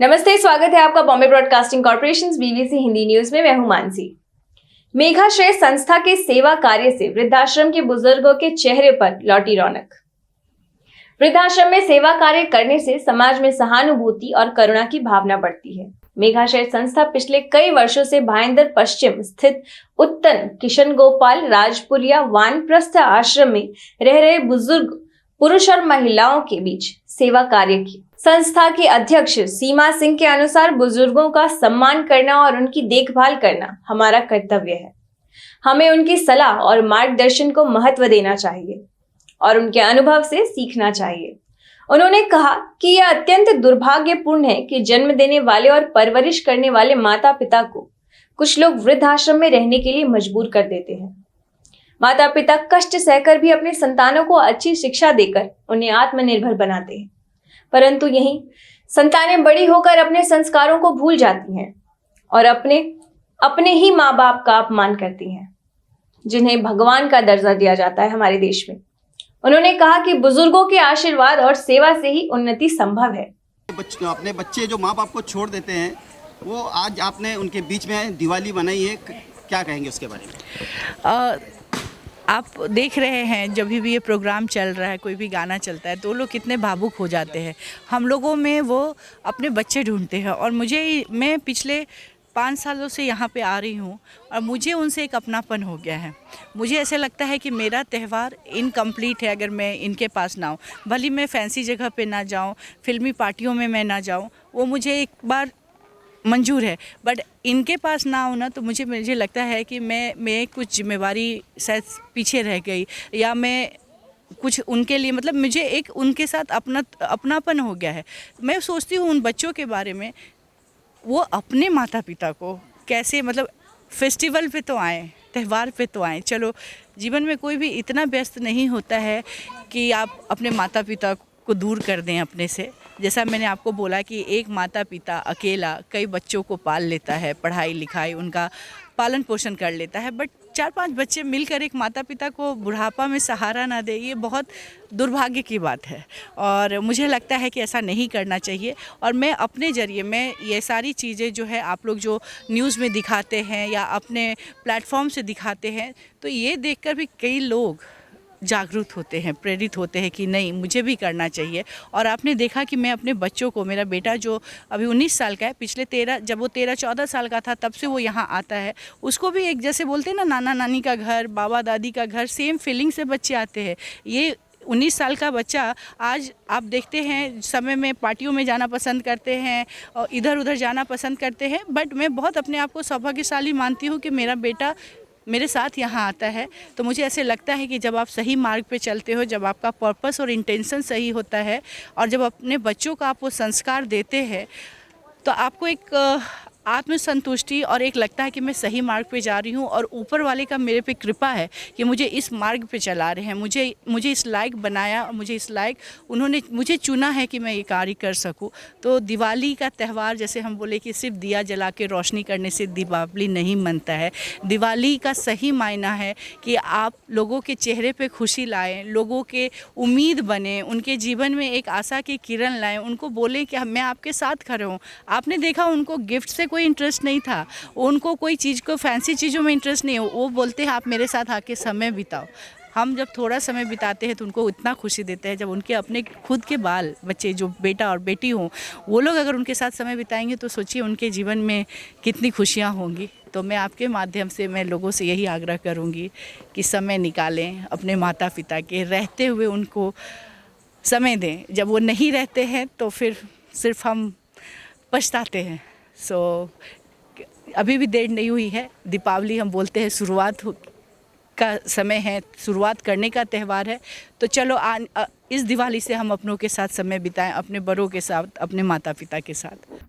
नमस्ते, स्वागत है आपका Bombay broadcasting corporation BBC Hindi news में। मैं हूं मानसी। मेघाश्रय संस्था के सेवा कार्य से वृद्धाश्रम के बुजुर्गों के चेहरे पर लौटी रौनक। वृद्धाश्रम में सेवा कार्य करने से समाज में सहानुभूति और करुणा की भावना बढ़ती है। मेघाश्रय संस्था पिछले कई वर्षों से भाईंदर पश्चिम स्थित उत्तन किशन गोपाल राजपुरिया वानप्रस्थ आश्रम में रह रहे बुजुर्ग पुरुष और महिलाओं के बीच सेवा कार्य की। संस्था की अध्यक्ष सीमा सिंह के अनुसार बुजुर्गों का सम्मान करना और उनकी देखभाल करना हमारा कर्तव्य है। हमें उनकी सलाह और मार्गदर्शन को महत्व देना चाहिए और उनके अनुभव से सीखना चाहिए। उन्होंने कहा कि यह अत्यंत दुर्भाग्यपूर्ण है कि जन्म देने वाले और परवरिश करने वाले माता पिता को कुछ लोग वृद्धाश्रम में रहने के लिए मजबूर कर देते हैं। माता पिता कष्ट सहकर भी अपने संतानों को अच्छी शिक्षा देकर उन्हें आत्मनिर्भर बनाते हैं, परंतु यही संतानें बड़ी होकर अपने संस्कारों को भूल जाती हैं और अपने ही माँ बाप का अपमान करती हैं, जिन्हें भगवान का दर्जा दिया जाता है हमारे देश में। उन्होंने कहा कि बुजुर्गों के आशीर्वाद और सेवा से ही उन्नति संभव है। अपने बच्चे जो माँ बाप को छोड़ देते हैं, वो आज आपने उनके बीच में दिवाली मनाई है, क्या कहेंगे उसके बारे में? आप देख रहे हैं जब भी ये प्रोग्राम चल रहा है, कोई भी गाना चलता है तो लोग कितने भावुक हो जाते हैं। हम लोगों में वो अपने बच्चे ढूंढते हैं और मैं पिछले 5 सालों से यहाँ पे आ रही हूँ और मुझे उनसे एक अपनापन हो गया है। मुझे ऐसे लगता है कि मेरा त्यौहार इनकम्प्लीट है अगर मैं इनके पास ना हूँ। भले मैं फैंसी जगह पे ना जाऊँ, फिल्मी पार्टियों में मैं ना जाऊँ, वो मुझे एक बार मंजूर है, बट इनके पास ना होना तो मुझे लगता है कि मैं कुछ जिम्मेवारी शायद पीछे रह गई, या मैं कुछ उनके लिए मतलब मुझे एक उनके साथ अपनापन हो गया है। मैं सोचती हूँ उन बच्चों के बारे में, वो अपने माता पिता को कैसे मतलब फेस्टिवल पे तो आएँ, त्यौहार पे तो आएँ। चलो, जीवन में कोई भी इतना व्यस्त नहीं होता है कि आप अपने माता पिता को दूर कर दें अपने से। जैसा मैंने आपको बोला कि एक माता पिता अकेला कई बच्चों को पाल लेता है, पढ़ाई लिखाई उनका पालन पोषण कर लेता है, बट 4-5 बच्चे मिलकर एक माता पिता को बुढ़ापा में सहारा ना दे, ये बहुत दुर्भाग्य की बात है। और मुझे लगता है कि ऐसा नहीं करना चाहिए। और मैं अपने ज़रिए मैं ये सारी चीज़ें जो है आप लोग जो न्यूज़ में दिखाते हैं या अपने प्लेटफॉर्म से दिखाते हैं, तो ये देखकर भी कई लोग जागरूक होते हैं, प्रेरित होते हैं कि नहीं, मुझे भी करना चाहिए। और आपने देखा कि मैं अपने बच्चों को, मेरा बेटा जो अभी 19 साल का है, जब वो 13-14 साल का था तब से वो यहाँ आता है, उसको भी एक जैसे बोलते हैं ना, नाना नानी का घर, बाबा दादी का घर, सेम फीलिंग से बच्चे आते हैं। ये 19 साल का बच्चा आज आप देखते हैं समय में पार्टियों में जाना पसंद करते हैं और इधर उधर जाना पसंद करते हैं, बट मैं बहुत अपने आप को सौभाग्यशाली मानती हूँ कि मेरा बेटा मेरे साथ यहाँ आता है। तो मुझे ऐसे लगता है कि जब आप सही मार्ग पे चलते हो, जब आपका पर्पस और इंटेंशन सही होता है और जब अपने बच्चों को आप वो संस्कार देते हैं, तो आपको एक आत्मसंतुष्टि और एक लगता है कि मैं सही मार्ग पे जा रही हूँ और ऊपर वाले का मेरे पे कृपा है कि मुझे इस मार्ग पे चला रहे हैं, मुझे इस लायक बनाया और मुझे इस लायक उन्होंने मुझे चुना है कि मैं ये कार्य कर सकूँ। तो दिवाली का त्यौहार, जैसे हम बोले कि सिर्फ दिया जला के रोशनी करने से दीपावली नहीं मनता है। दिवाली का सही मायना है कि आप लोगों के चेहरे पे खुशी लाएं, लोगों के उम्मीद बने, उनके जीवन में एक आशा की किरण लाएं, उनको बोलें कि मैं आपके साथ खड़े हूँ। आपने देखा उनको गिफ्ट से कोई इंटरेस्ट नहीं था, उनको कोई चीज़ को फैंसी चीज़ों में इंटरेस्ट नहीं हो, वो बोलते हैं आप मेरे साथ आके समय बिताओ। हम जब थोड़ा समय बिताते हैं तो उनको इतना खुशी देते हैं। जब उनके अपने खुद के बाल बच्चे जो बेटा और बेटी हों, वो लोग अगर उनके साथ समय बिताएंगे तो सोचिए उनके जीवन में कितनी खुशियाँ होंगी। तो मैं आपके माध्यम से मैं लोगों से यही आग्रह करूँगी कि समय निकालें, अपने माता पिता के रहते हुए उनको समय दें। जब वो नहीं रहते हैं तो फिर सिर्फ हम पछताते हैं। अभी भी देर नहीं हुई है। दीपावली हम बोलते हैं शुरुआत का समय है, शुरुआत करने का त्यौहार है। तो चलो इस दिवाली से हम अपनों के साथ समय बिताएं, अपने बड़ों के साथ, अपने माता पिता के साथ।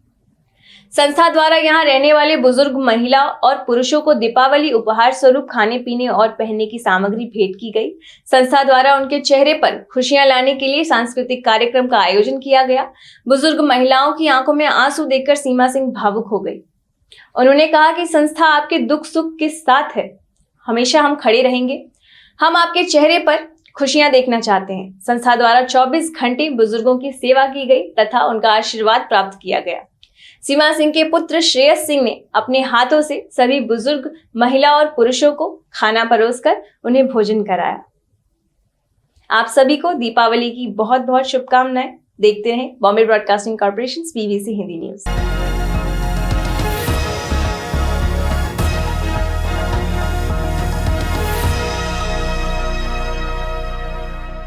संस्था द्वारा यहाँ रहने वाले बुजुर्ग महिला और पुरुषों को दीपावली उपहार स्वरूप खाने पीने और पहनने की सामग्री भेंट की गई। संस्था द्वारा उनके चेहरे पर खुशियां लाने के लिए सांस्कृतिक कार्यक्रम का आयोजन किया गया। बुजुर्ग महिलाओं की आंखों में आंसू देखकर सीमा सिंह भावुक हो गई। उन्होंने कहा कि संस्था आपके दुख सुख के साथ है, हमेशा हम खड़े रहेंगे। हम आपके चेहरे पर खुशियां देखना चाहते हैं। संस्था द्वारा 24 घंटे बुजुर्गों की सेवा की गई तथा उनका आशीर्वाद प्राप्त किया गया। सीमा सिंह के पुत्र श्रेयस सिंह ने अपने हाथों से सभी बुजुर्ग महिला और पुरुषों को खाना परोसकर उन्हें भोजन कराया। आप सभी को दीपावली की बहुत बहुत शुभकामनाएं। देखते रहें Bombay broadcasting corporation BBC Hindi news.